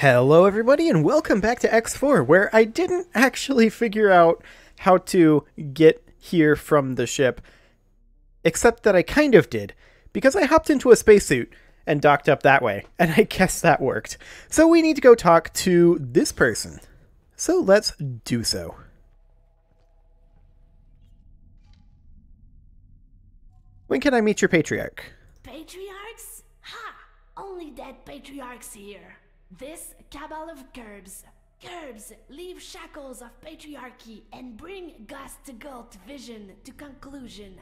Hello everybody and welcome back to X4, where I didn't actually figure out how to get here from the ship, except that I kind of did, because I hopped into a spacesuit and docked up that way, and I guess that worked. So we need to go talk to this person. So let's do so. When can I meet your patriarch? Patriarchs? Ha! Only dead patriarchs here. This cabal of Curbs. Curbs, leave shackles of patriarchy and bring Gust to Gult vision to conclusion.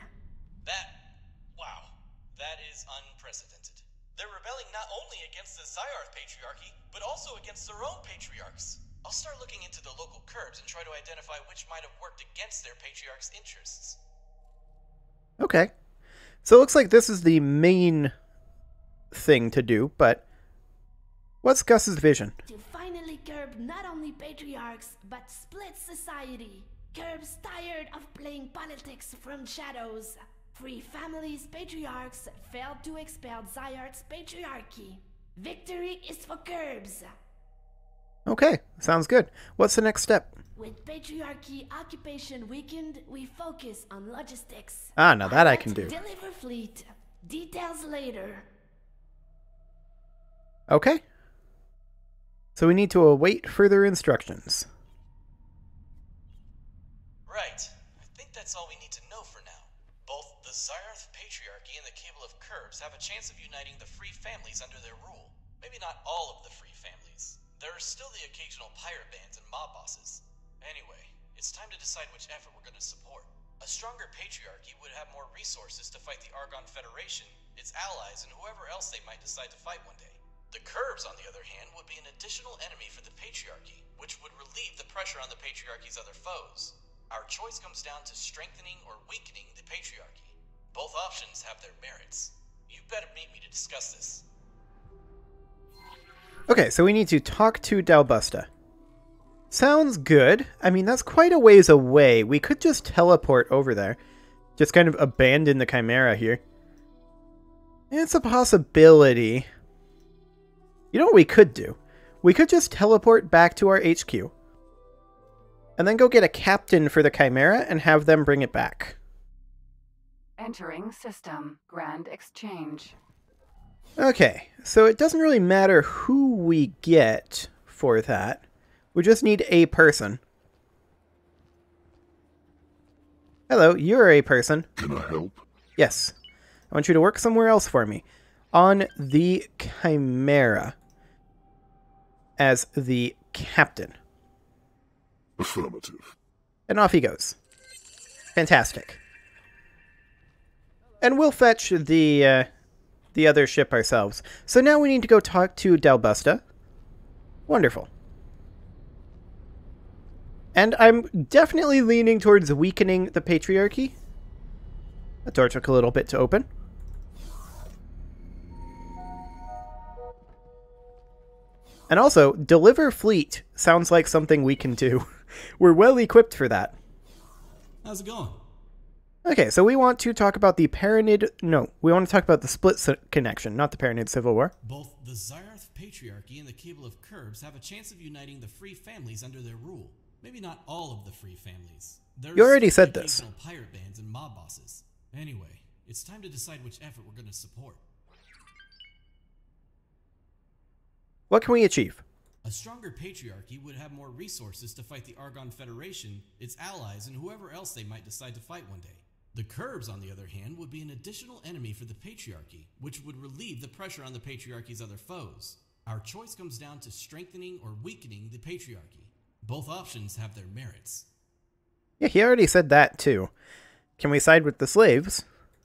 That is unprecedented. They're rebelling not only against the Zyarth patriarchy, but also against their own patriarchs. I'll start looking into the local Curbs and try to identify which might have worked against their patriarch's interests. Okay. So it looks like this is the main thing to do, but what's Gus's vision? To finally curb not only patriarchs, but split society. Curbs tired of playing politics from shadows. Free families' patriarchs failed to expel Zyarth's patriarchy. Victory is for Curbs. Okay, sounds good. What's the next step? With patriarchy occupation weakened, we focus on logistics. Ah, now that I can do. Deliver fleet. Details later. Okay. So we need to await further instructions. Right. I think that's all we need to know for now. Both the Zyarth patriarchy and the Cable of Curbs have a chance of uniting the free families under their rule. Maybe not all of the free families. There are still the occasional pirate bands and mob bosses. Anyway, it's time to decide which effort we're going to support. A stronger patriarchy would have more resources to fight the Argon Federation, its allies, and whoever else they might decide to fight one day. The Curbs, on the other hand, would be an additional enemy for the patriarchy, which would relieve the pressure on the patriarchy's other foes. Our choice comes down to strengthening or weakening the patriarchy. Both options have their merits. You better meet me to discuss this. Okay, so we need to talk to Dalbusta. Sounds good. I mean, that's quite a ways away. We could just teleport over there. Just kind of abandon the Chimera here. It's a possibility. You know what we could do? We could just teleport back to our HQ. And then go get a captain for the Chimera and have them bring it back. Entering system. Grand exchange. Okay, so it doesn't really matter who we get for that. We just need a person. Hello, you're a person. Can I help? Yes. I want you to work somewhere else for me. On the Chimera. As the captain. Affirmative. And off he goes. Fantastic. And we'll fetch the other ship ourselves. So now we need to go talk to Dalbusta. Wonderful. And I'm definitely leaning towards weakening the patriarchy. The door took a little bit to open. And also, deliver fleet sounds like something we can do. We're well equipped for that. How's it going? Okay, so we want to talk about the Paranid... No, we want to talk about the split connection, not the Paranid Civil War. Both the Zyarth patriarchy and the Cable of Curbs have a chance of uniting the free families under their rule. Maybe not all of the free families. You already said this. Pirate bands and mob bosses. Anyway, it's time to decide which effort we're going to support. What can we achieve? A stronger patriarchy would have more resources to fight the Argon Federation, its allies, and whoever else they might decide to fight one day. The Curbs, on the other hand, would be an additional enemy for the patriarchy, which would relieve the pressure on the patriarchy's other foes. Our choice comes down to strengthening or weakening the patriarchy. Both options have their merits. Yeah, he already said that too. Can we side with the slaves?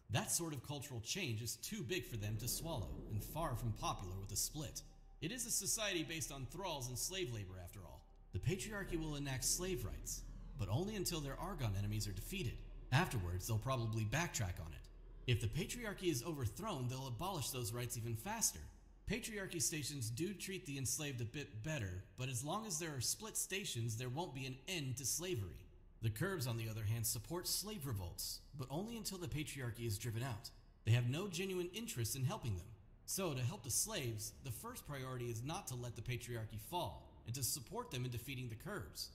That sort of cultural change is too big for them to swallow, and far from popular with a split. It is a society based on thralls and slave labor, after all. The patriarchy will enact slave rights, but only until their Argon enemies are defeated. Afterwards, they'll probably backtrack on it. If the patriarchy is overthrown, they'll abolish those rights even faster. Patriarchy stations do treat the enslaved a bit better, but as long as there are split stations, there won't be an end to slavery. The Curbs, on the other hand, support slave revolts, but only until the patriarchy is driven out. They have no genuine interest in helping them. So, to help the slaves, the first priority is not to let the patriarchy fall, and to support them in defeating the Curbs.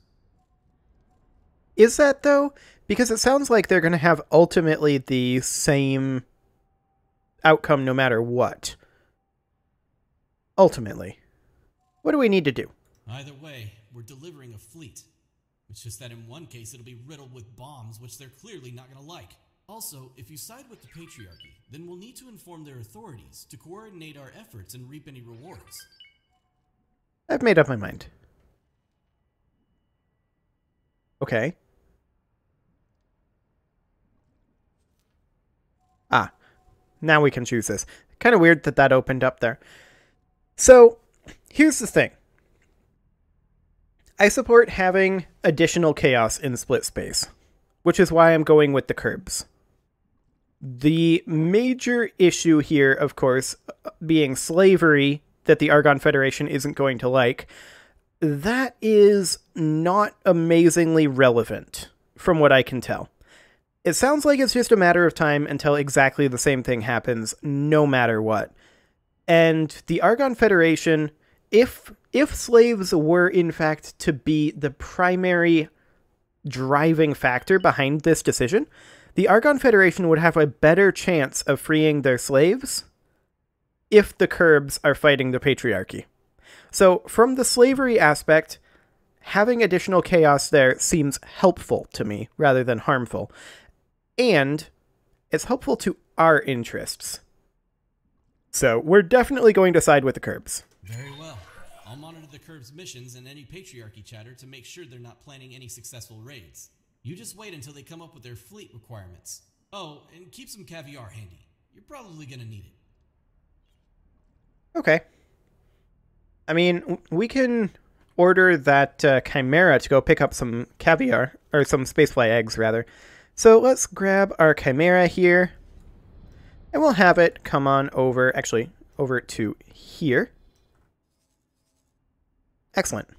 Is that, though? Because it sounds like they're going to have ultimately the same outcome no matter what. Ultimately. What do we need to do? Either way, we're delivering a fleet. It's just that in one case it'll be riddled with bombs, which they're clearly not going to like. Also, if you side with the patriarchy, then we'll need to inform their authorities to coordinate our efforts and reap any rewards. I've made up my mind. Okay. Ah, now we can choose this. Kind of weird that that opened up there. So, here's the thing. I support having additional chaos in split space, which is why I'm going with the Curbs. The major issue here, of course, being slavery that the Argon Federation isn't going to like. That is not amazingly relevant, from what I can tell. It sounds like it's just a matter of time until exactly the same thing happens, no matter what. And the Argon Federation, if slaves were in fact to be the primary driving factor behind this decision, the Argon Federation would have a better chance of freeing their slaves if the Curbs are fighting the patriarchy. So, from the slavery aspect, having additional chaos there seems helpful to me, rather than harmful. And it's helpful to our interests. So, we're definitely going to side with the Curbs. Very well. I'll monitor the Curbs' missions and any patriarchy chatter to make sure they're not planning any successful raids. You just wait until they come up with their fleet requirements. Oh, and keep some caviar handy. You're probably gonna need it. Okay. I mean, we can order that Chimera to go pick up some caviar, or some spacefly eggs, rather. So let's grab our Chimera here, and we'll have it come on over, actually, over to here. Excellent.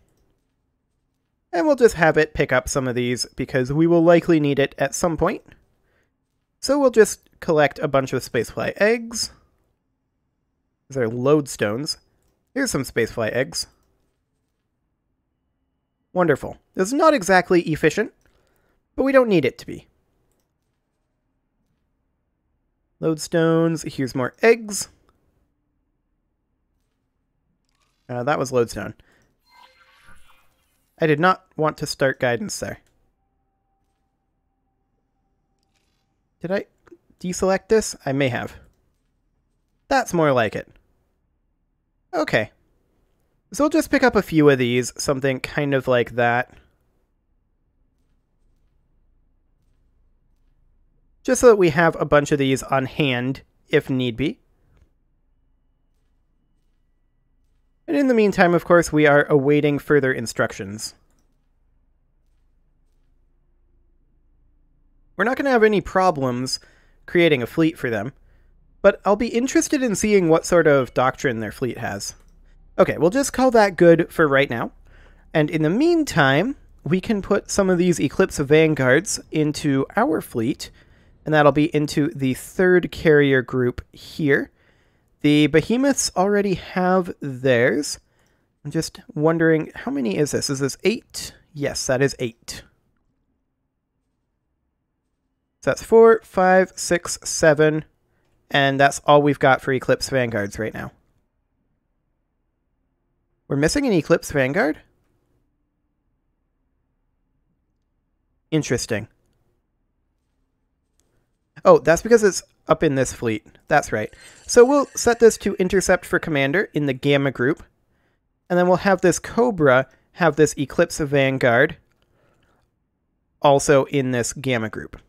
And we'll just have it pick up some of these, because we will likely need it at some point. So we'll just collect a bunch of spacefly eggs. These are lodestones. Here's some spacefly eggs. Wonderful. This is not exactly efficient, but we don't need it to be. Lodestones. Here's more eggs. That was lodestone. I did not want to start guidance there. Did I deselect this? I may have. That's more like it. Okay. So we'll just pick up a few of these, something kind of like that. Just so that we have a bunch of these on hand, if need be. And in the meantime, of course, we are awaiting further instructions. We're not going to have any problems creating a fleet for them, but I'll be interested in seeing what sort of doctrine their fleet has. Okay, we'll just call that good for right now. And in the meantime, we can put some of these Eclipse Vanguards into our fleet, and that'll be into the third carrier group here. The Behemoths already have theirs. I'm just wondering, how many is this? Is this 8? Yes, that is 8. So that's 4, 5, 6, 7, and that's all we've got for Eclipse Vanguards right now. We're missing an Eclipse Vanguard? Interesting. Oh, that's because it's up in this fleet. That's right. So we'll set this to Intercept for Commander in the Gamma group. And then we'll have this Cobra have this Eclipse Vanguard also in this Gamma group.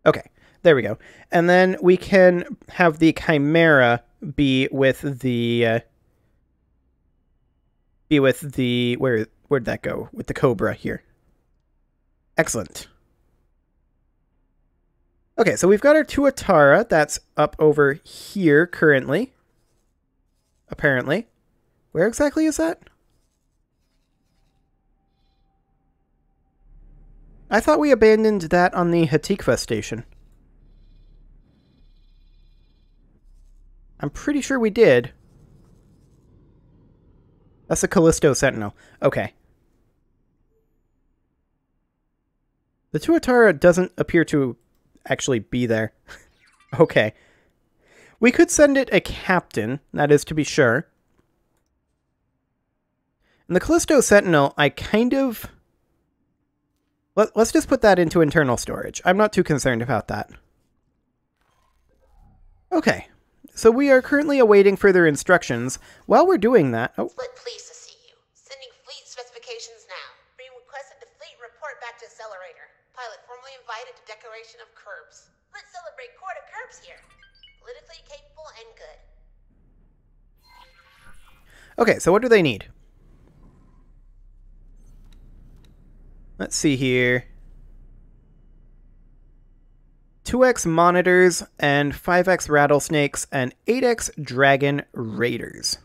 Okay, there we go. And then we can have the Chimera be with the where'd that go? With the Cobra here. Excellent. Okay, so we've got our Tuatara that's up over here currently. Apparently. Where exactly is that? I thought we abandoned that on the Hatikva station. I'm pretty sure we did. That's a Callisto Sentinel. Okay. The Tuatara doesn't appear to actually be there. Okay. We could send it a captain, that is to be sure. And the Callisto Sentinel, I kind of... Let's just put that into internal storage. I'm not too concerned about that. Okay. So we are currently awaiting further instructions. While we're doing that... Oh. Split pleased to see you. Sending fleet specifications now. Being requested the fleet report back to Accelerator. Pilot formally invited to Declaration of Curbs. Let's celebrate Court of Curbs here. Politically capable and good. Okay, so what do they need? Let's see here. 2x monitors and 5x rattlesnakes and 8x dragon raiders.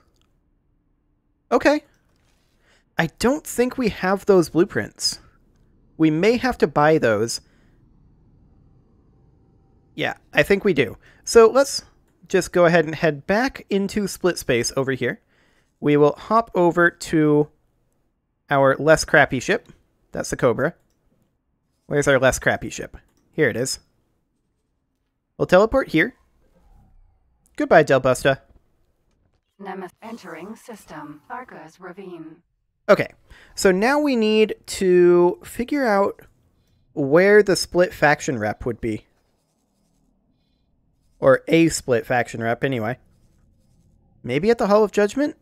Okay. I don't think we have those blueprints. We may have to buy those. Yeah, I think we do. So let's just go ahead and head back into split space over here. We will hop over to our less crappy ship. That's the Cobra. Where's our less crappy ship? Here it is. We'll teleport here. Goodbye, Delbusta. Nemesis entering system. Arcus Ravine. Okay, so now we need to figure out where the split faction rep would be. Or a split faction rep, anyway. Maybe at the Hall of Judgment?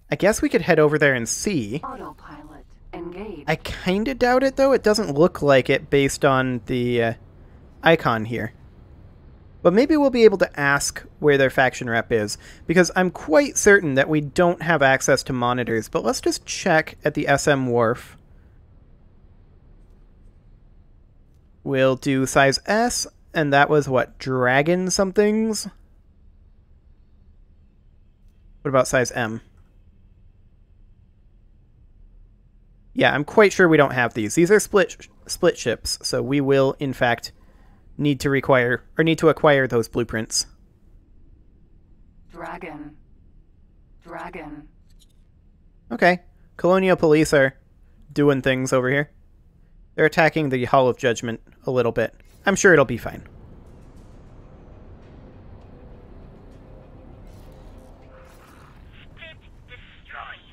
I guess we could head over there and see. Autopilot engaged. I kind of doubt it, though. It doesn't look like it based on the icon here. But maybe we'll be able to ask where their faction rep is, because I'm quite certain that we don't have access to monitors. But let's just check at the SM Wharf. We'll do size S, and that was what? Dragon somethings? What about size M? Yeah, I'm quite sure we don't have these. These are split ships, so we will, in fact, need to acquire those blueprints. Dragon. Okay. Colonial police are doing things over here. They're attacking the Hall of Judgment a little bit. I'm sure it'll be fine.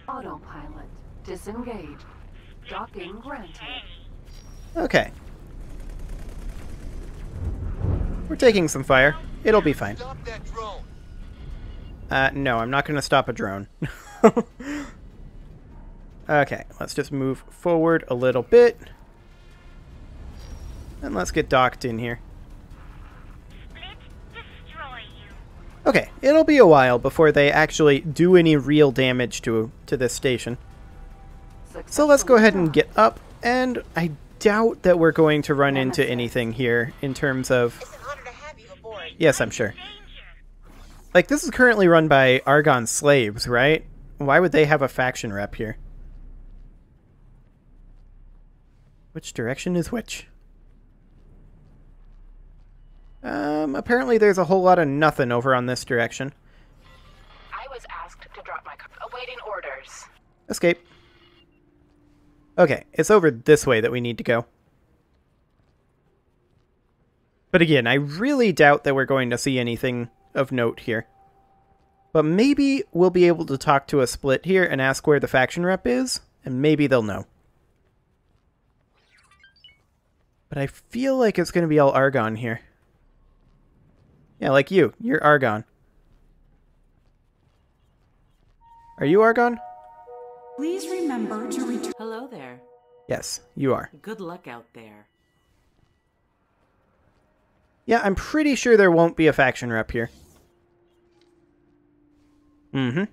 Autopilot disengaged. Docking granted. Okay. We're taking some fire. It'll be fine. Stop that drone. No, I'm not going to stop a drone. Okay, let's just move forward a little bit. And let's get docked in here. Okay, it'll be a while before they actually do any real damage to this station. So let's go ahead and get up, and I doubt that we're going to run into anything here in terms of... It's an honor to have you aboard. Yes, I'm sure. Like, this is currently run by Argon slaves, right? Why would they have a faction rep here? Which direction is which? Apparently there's a whole lot of nothing over on this direction. I was asked to drop my car. Awaiting orders. Escape. Okay, it's over this way that we need to go. But again, I really doubt that we're going to see anything of note here. But maybe we'll be able to talk to a split here and ask where the faction rep is, and maybe they'll know. But I feel like it's going to be all Argon here. Yeah, like you. You're Argon. Are you Argon? Please remember to return. Hello there. Yes, you are. Good luck out there. Yeah, I'm pretty sure there won't be a faction rep here. Mm-hmm.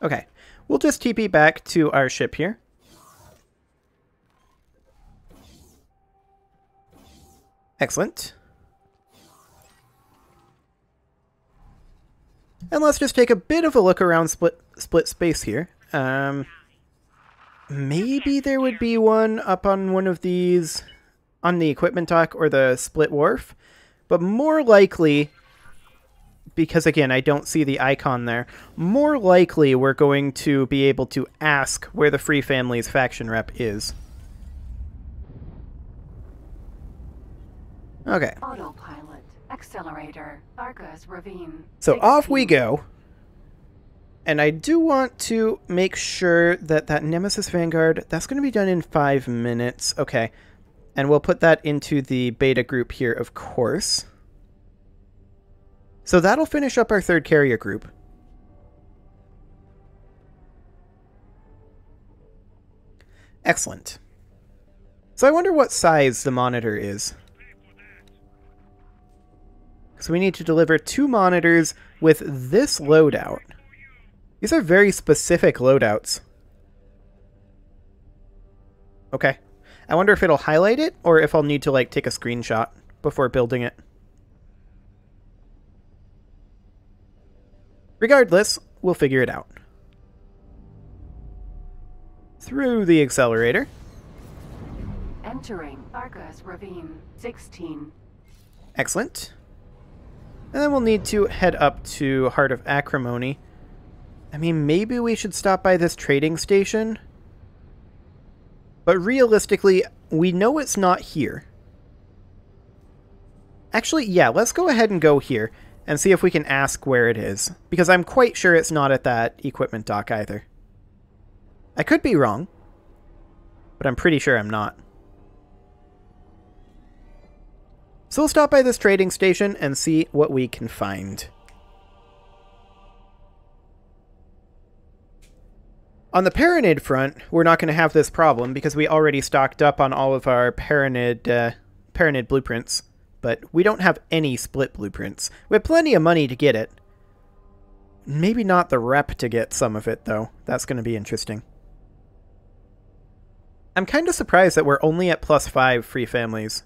Okay. We'll just TP back to our ship here. Excellent. And let's just take a bit of a look around split space here. Maybe there would be one up on one of these on the equipment dock or the split wharf. But more likely, because again, I don't see the icon there, more likely we're going to be able to ask where the Free Families faction rep is. Okay. Autopilot. Accelerator. Arcus Ravine. So 16. off we go. And I do want to make sure that that Nemesis Vanguard, that's going to be done in 5 minutes. Okay. And we'll put that into the beta group here, of course. So that'll finish up our 3rd carrier group. Excellent. So I wonder what size the monitor is. So we need to deliver 2 monitors with this loadout. These are very specific loadouts. Okay. I wonder if it'll highlight it, or if I'll need to, like, take a screenshot before building it. Regardless, we'll figure it out. Through the accelerator. Entering Arcus Ravine. 16. Excellent. And then we'll need to head up to Heart of Acrimony. I mean, maybe we should stop by this trading station. But realistically, we know it's not here. Actually, yeah, let's go ahead and go here and see if we can ask where it is. Because I'm quite sure it's not at that equipment dock either. I could be wrong, but I'm pretty sure I'm not. So we'll stop by this trading station and see what we can find. On the Paranid front, we're not going to have this problem because we already stocked up on all of our Paranid blueprints, but we don't have any split blueprints. We have plenty of money to get it. Maybe not the rep to get some of it, though. That's going to be interesting. I'm kind of surprised that we're only at +5 free families.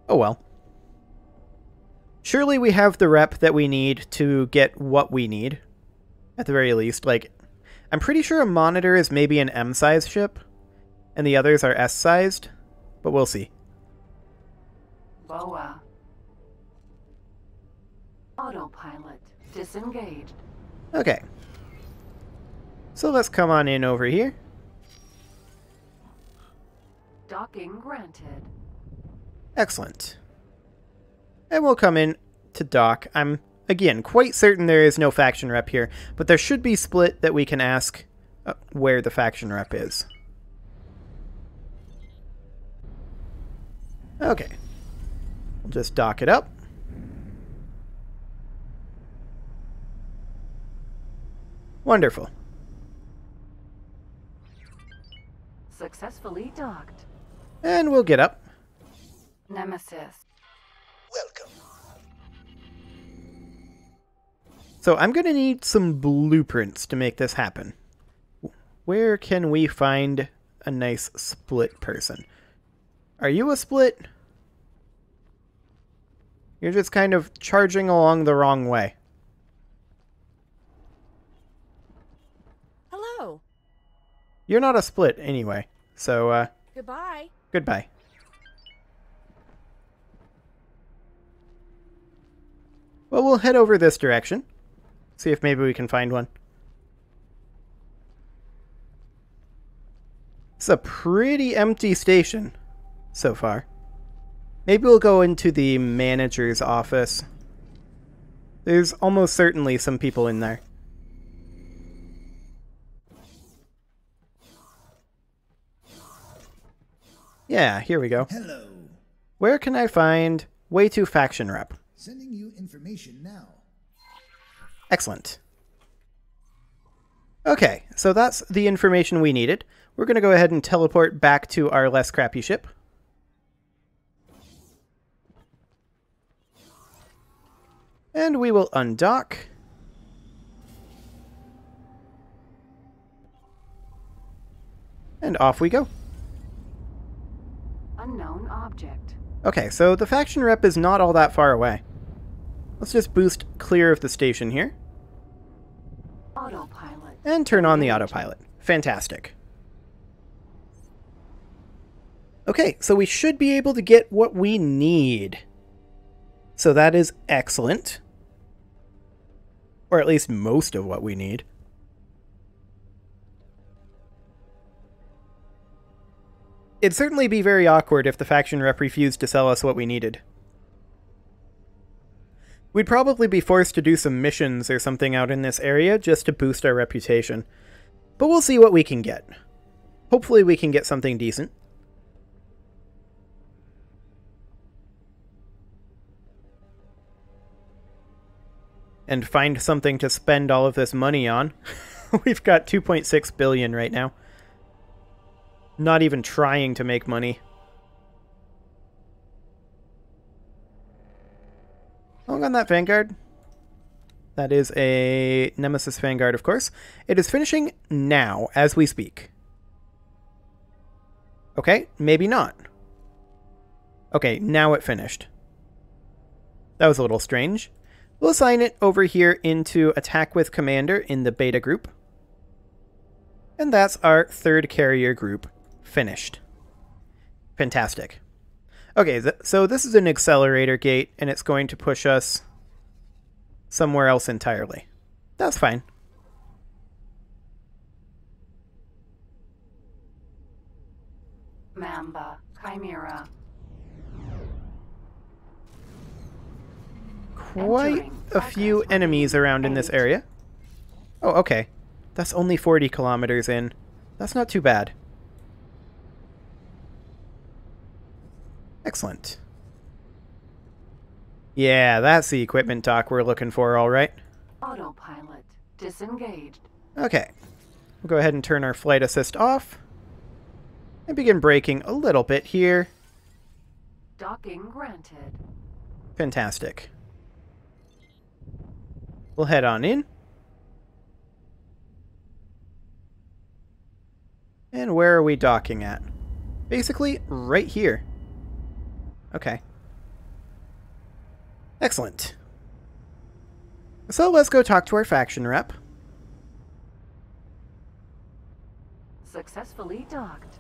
Oh well. Surely we have the rep that we need to get what we need. At the very least, like, I'm pretty sure a monitor is maybe an M-sized ship, and the others are S-sized, but we'll see. BOA. Autopilot. Disengaged. Okay. So let's come on in over here. Docking granted. Excellent. And we'll come in to dock. I'm, again, quite certain there is no faction rep here, but there should be split that we can ask where the faction rep is. Okay. We'll just dock it up. Wonderful. Successfully docked. And we'll get up. Nemesis. Welcome. So I'm going to need some blueprints to make this happen. Where can we find a nice split person? Are you a split? You're just kind of charging along the wrong way. Hello. You're not a split anyway, so, Goodbye. goodbye. Well, we'll head over this direction. See if maybe we can find one. It's a pretty empty station so far. Maybe we'll go into the manager's office. There's almost certainly some people in there. Yeah, here we go. Hello. Where can I find Way 2 faction rep? Sending you information now. Excellent. Okay, so that's the information we needed. We're going to go ahead and teleport back to our less crappy ship. And we will undock. And off we go. Unknown object. Okay, so the faction rep is not all that far away. Let's just boost clear of the station here. Autopilot. And turn on the autopilot. Fantastic. Okay, so we should be able to get what we need. So that is excellent. Or at least most of what we need. It'd certainly be very awkward if the faction rep refused to sell us what we needed. We'd probably be forced to do some missions or something out in this area just to boost our reputation. But we'll see what we can get. Hopefully we can get something decent. And find something to spend all of this money on. We've got 2.6 billion right now. Not even trying to make money. How long on that Vanguard? That is a Nemesis Vanguard, of course. It is finishing now, as we speak. Okay, maybe not. Okay, now it finished. That was a little strange. We'll assign it over here into Attack with Commander in the beta group. And that's our third carrier group finished. Fantastic. Okay, so this is an accelerator gate, and it's going to push us somewhere else entirely. That's fine. Mamba, Chimera. Quite a few enemies around in this area. Oh, okay. That's only 40 kilometers in. That's not too bad. Excellent. Yeah, that's the equipment dock we're looking for, alright. Autopilot disengaged. Okay. We'll go ahead and turn our flight assist off. And begin braking a little bit here. Docking granted. Fantastic. We'll head on in. And where are we docking at? Basically, right here. Okay. Excellent. So let's go talk to our faction rep. Successfully docked.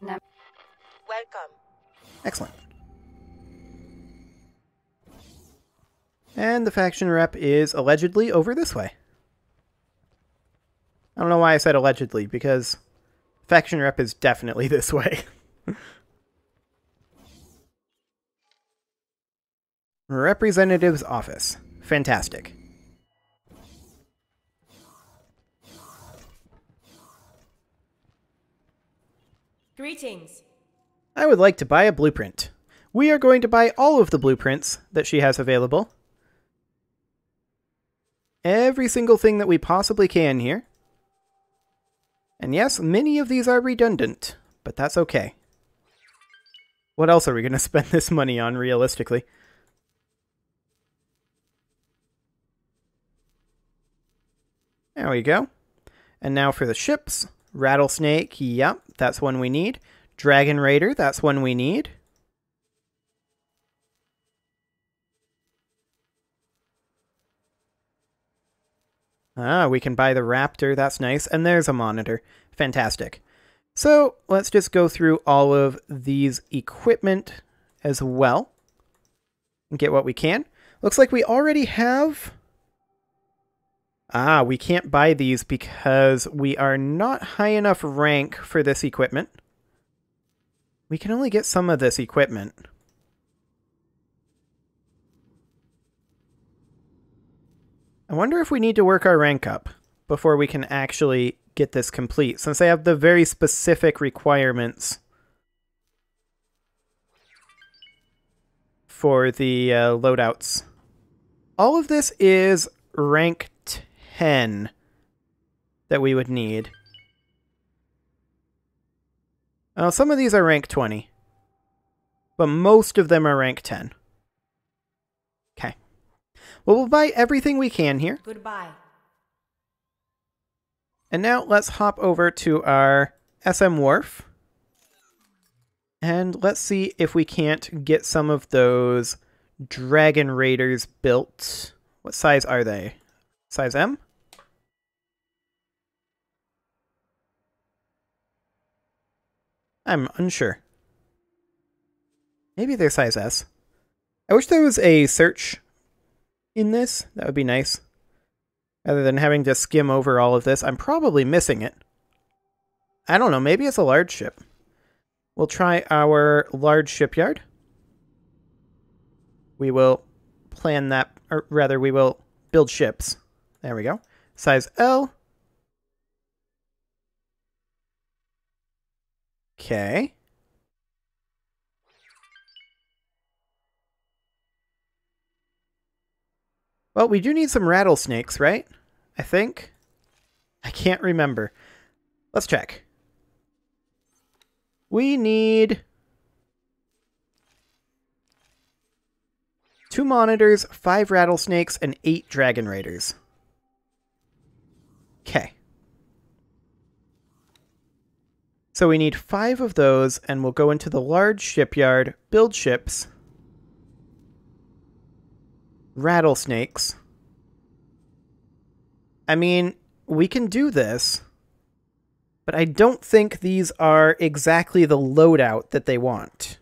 Welcome. Excellent. And the faction rep is allegedly over this way. I don't know why I said allegedly, because faction rep is definitely this way. Representative's office. Fantastic. Greetings. I would like to buy a blueprint. We are going to buy all of the blueprints that she has available. Every single thing that we possibly can here. And yes, many of these are redundant, but that's okay. What else are we going to spend this money on, realistically? There we go. And now for the ships. Rattlesnake, yep, that's one we need. Dragon Raider, that's one we need. Ah, we can buy the Raptor, that's nice. And there's a monitor. Fantastic. So, let's just go through all of these equipment as well. And get what we can. Looks like we already have... Ah, we can't buy these because we are not high enough rank for this equipment. We can only get some of this equipment. I wonder if we need to work our rank up before we can actually get this complete, since they have the very specific requirements for the loadouts. All of this is rank 10 that we would need. Some of these are rank 20, but most of them are rank 10. Okay. Well, we'll buy everything we can here. Goodbye. And now let's hop over to our SM Wharf. And let's see if we can't get some of those Dragon Raiders built. What size are they? Size M? I'm unsure. Maybe they're size S. I wish there was a search in this. That would be nice. Rather than having to skim over all of this. I'm probably missing it. I don't know. Maybe it's a large ship. We'll try our large shipyard. We will plan that, or rather we will build ships. There we go. Size L. Okay. Well, we do need some rattlesnakes, right? I think. I can't remember. Let's check. We need 2 monitors, 5 rattlesnakes, and 8 dragon raiders. Okay. So we need 5 of those, and we'll go into the large shipyard, build ships, rattlesnakes. I mean, we can do this, but I don't think these are exactly the loadout that they want.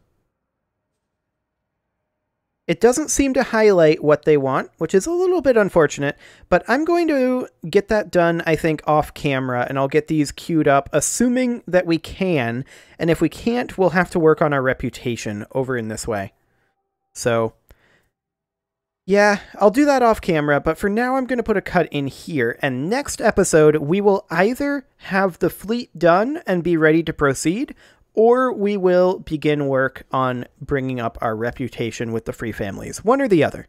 It doesn't seem to highlight what they want, which is a little bit unfortunate, but I'm going to get that done, I think, off camera, and I'll get these queued up, assuming that we can, and if we can't, we'll have to work on our reputation over in this way. So, yeah, I'll do that off camera, but for now I'm going to put a cut in here, and next episode we will either have the fleet done and be ready to proceed, or we will begin work on bringing up our reputation with the free families, one or the other.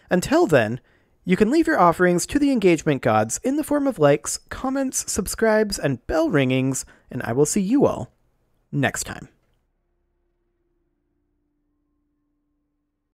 Until then, you can leave your offerings to the engagement gods in the form of likes, comments, subscribes, and bell ringings, and I will see you all next time.